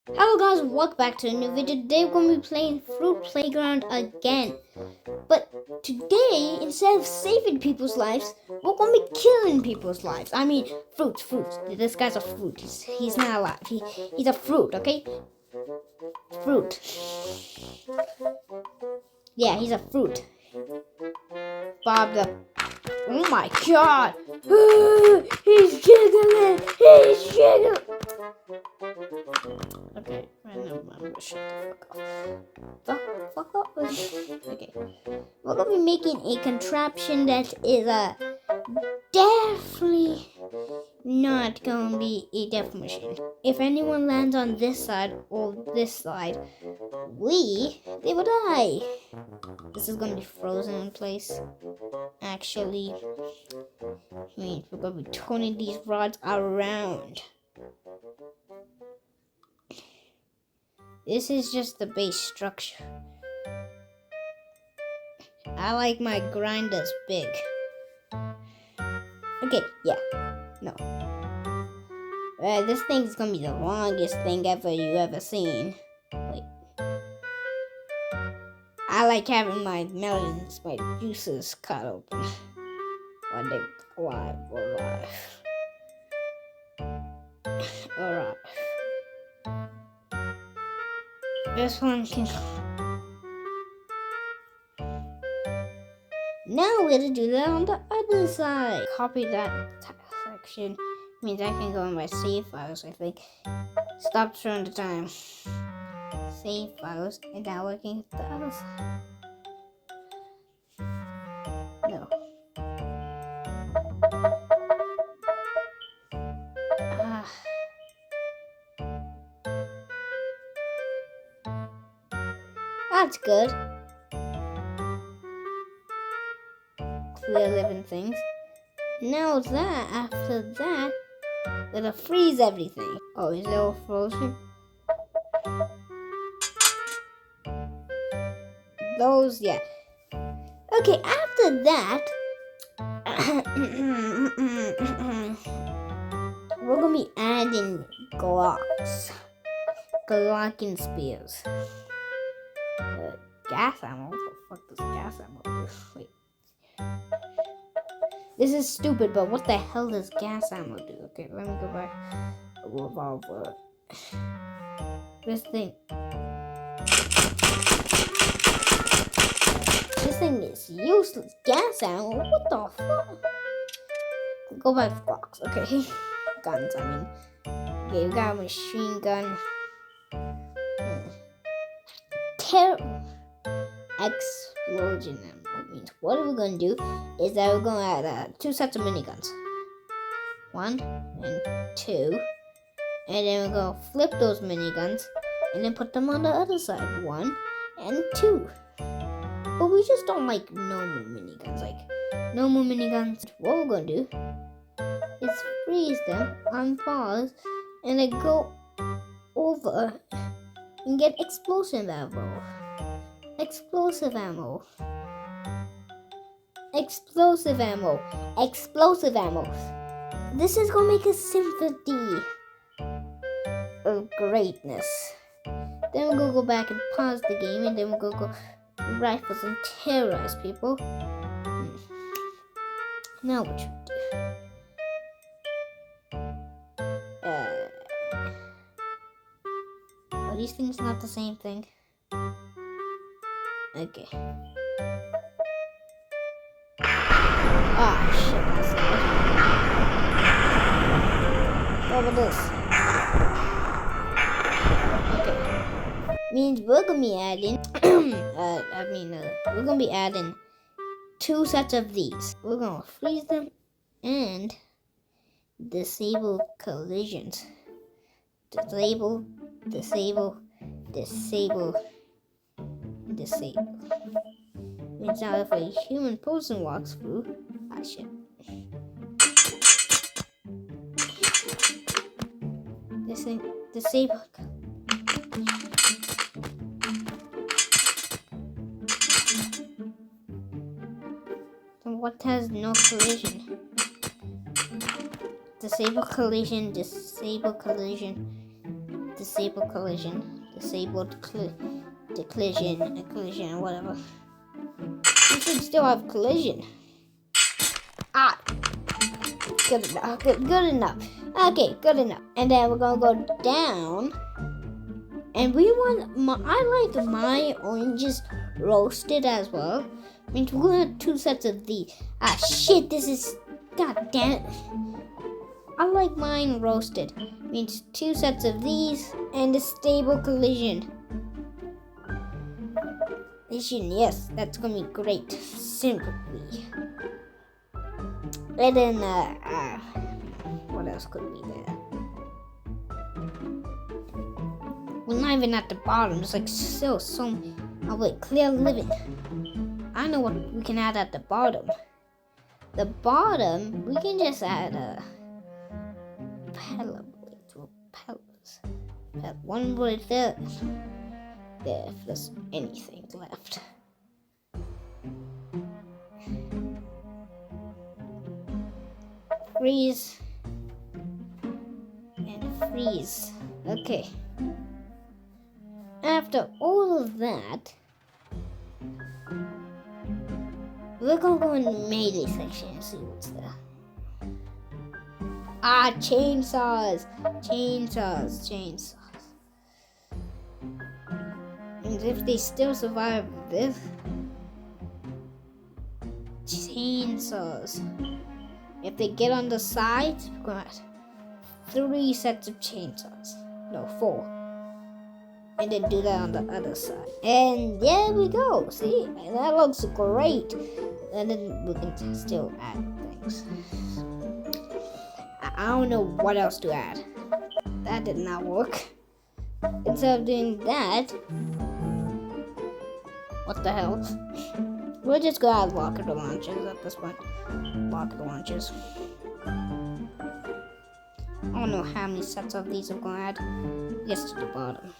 Hello guys, welcome back to a new video. Today we're going to be playing Fruit Playground again. But today, instead of saving people's lives, we're going to be killing people's lives. I mean, fruits. This guy's a fruit. He's not alive. He's a fruit, okay? Fruit. Yeah, he's a fruit. Bob the... Oh my god! He's jiggling! He's jiggling! Okay, never mind. Shut the fuck up. Okay. We're gonna be making a contraption that is definitely not gonna be a death machine. If anyone lands on this side or this side, they will die. This is gonna be frozen in place. Actually, means we're gonna be turning these rods around. This is just the base structure. I like my grinders big. Okay, yeah. No. This thing's gonna be the longest thing you ever seen. Wait. I like having my melons, my juices cut open. When they alive. Alright. This one can... Now we're gonna do that on the other side. Copy that section. Means I can go in my save files, I think. Stop showing the time. Save files, and now working with the other side. No. That's good. Clear living things. Now after that, we're gonna freeze everything. Oh, is it all frozen? Those, yeah. Okay, after that, we're gonna be adding Glocking spears. Gas ammo? What the fuck does gas ammo do? Wait. This is stupid, but what the hell does gas ammo do? Okay, let me go back. A revolver. This thing is useless. Gas ammo? What the fuck? Go back to blocks, okay? Guns, I mean. Okay, we got a machine gun. Explosion ammo means what we're gonna do is that we're gonna add 2 sets of miniguns. 1 and 2. And then we're gonna flip those miniguns and then put them on the other side. 1 and 2. But we just don't like normal miniguns. Like normal miniguns. What we're gonna do is freeze them on pause and then go over and get explosive ammo. Explosive ammo. This is gonna make a symphony of greatness. Then we're gonna go back and pause the game, and then we're gonna go rifles and terrorize people. Now what should we do? Are these things not the same thing? Okay. Ah, shit, that's not it. What about this? Okay. Means we're gonna be adding, we're gonna be adding 2 sets of these. We're gonna freeze them and disable collisions. Disable. Means now if a human person walks through, shit. This thing, disable. And what has no collision? Disable collision. disable collision. Disabled collision, whatever. You should still have collision. Ah! Good enough. Good enough. Okay, good enough. And then we're gonna go down. And we want I like my oranges roasted as well. I mean, we're gonna have 2 sets of these. Ah, shit, this is... God damn it. I like mine roasted. Means 2 sets of these and a stable collision. Yes, that's gonna be great. Simply. And then, what else could be there? We're not even at the bottom. It's like so. Oh wait, clear living. I know what we can add at the bottom. The bottom, we can just add a pellet to pellets. One right there. There, if there's anything left. Freeze. And freeze. Okay. After all of that, we're gonna go in the melee section and see what's there. Ah, chainsaws. And if they still survive this, chainsaws. If they get on the sides, we're gonna have 3 sets of chainsaws. No, 4. And then do that on the other side. And there we go. See? And that looks great. And then we can still add things. I don't know what else to add. That did not work. Instead of doing that, what the hell? We'll just go add rocket launchers at this point. Rocket launchers. I don't know how many sets of these I'm gonna add. Yes, to the bottom.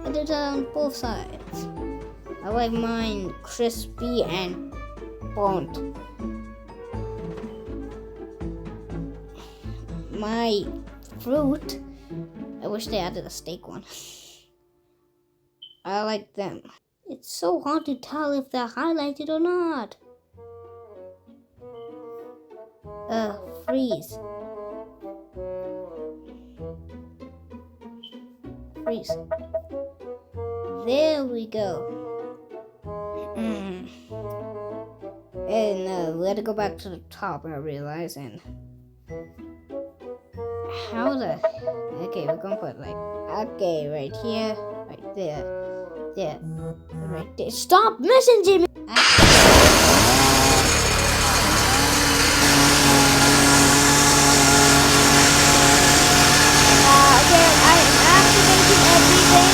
And it's on both sides. I like mine crispy and burnt. My fruit, I wish they added a steak one. I like them. It's so hard to tell if they're highlighted or not. Freeze. Freeze. There we go. And we had to go back to the top, I realize, and how the... Okay, we're gonna put like... Okay, right here, right there, right there. Stop messaging me! Okay, I'm activating everything.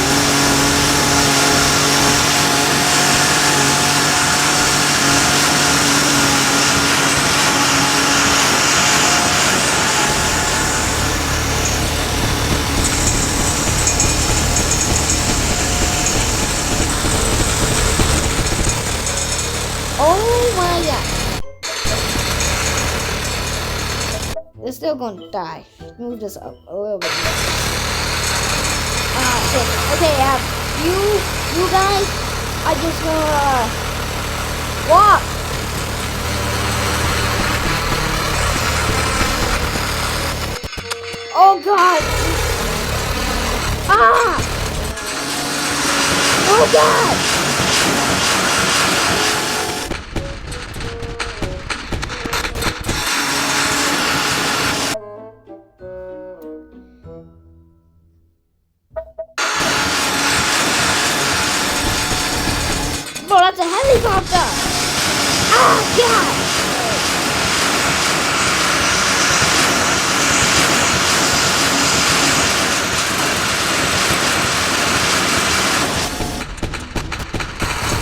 Oh my god. They're still gonna die. Move this up a little bit more. Ah, shit. Okay, you guys are just gonna walk. Oh god. Ah. Oh god. Bro, that's a helicopter! Ah, God!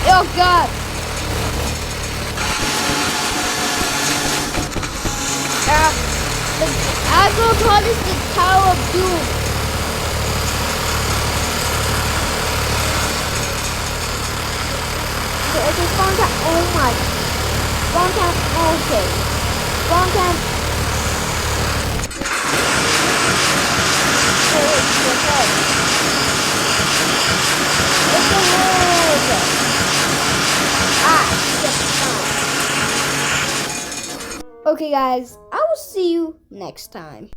Oh, God! I go call this the Tower of Doom. Okay, spawn time. Oh my. Spawn time. Okay. Spawn time. Okay, guys, I will see you next time.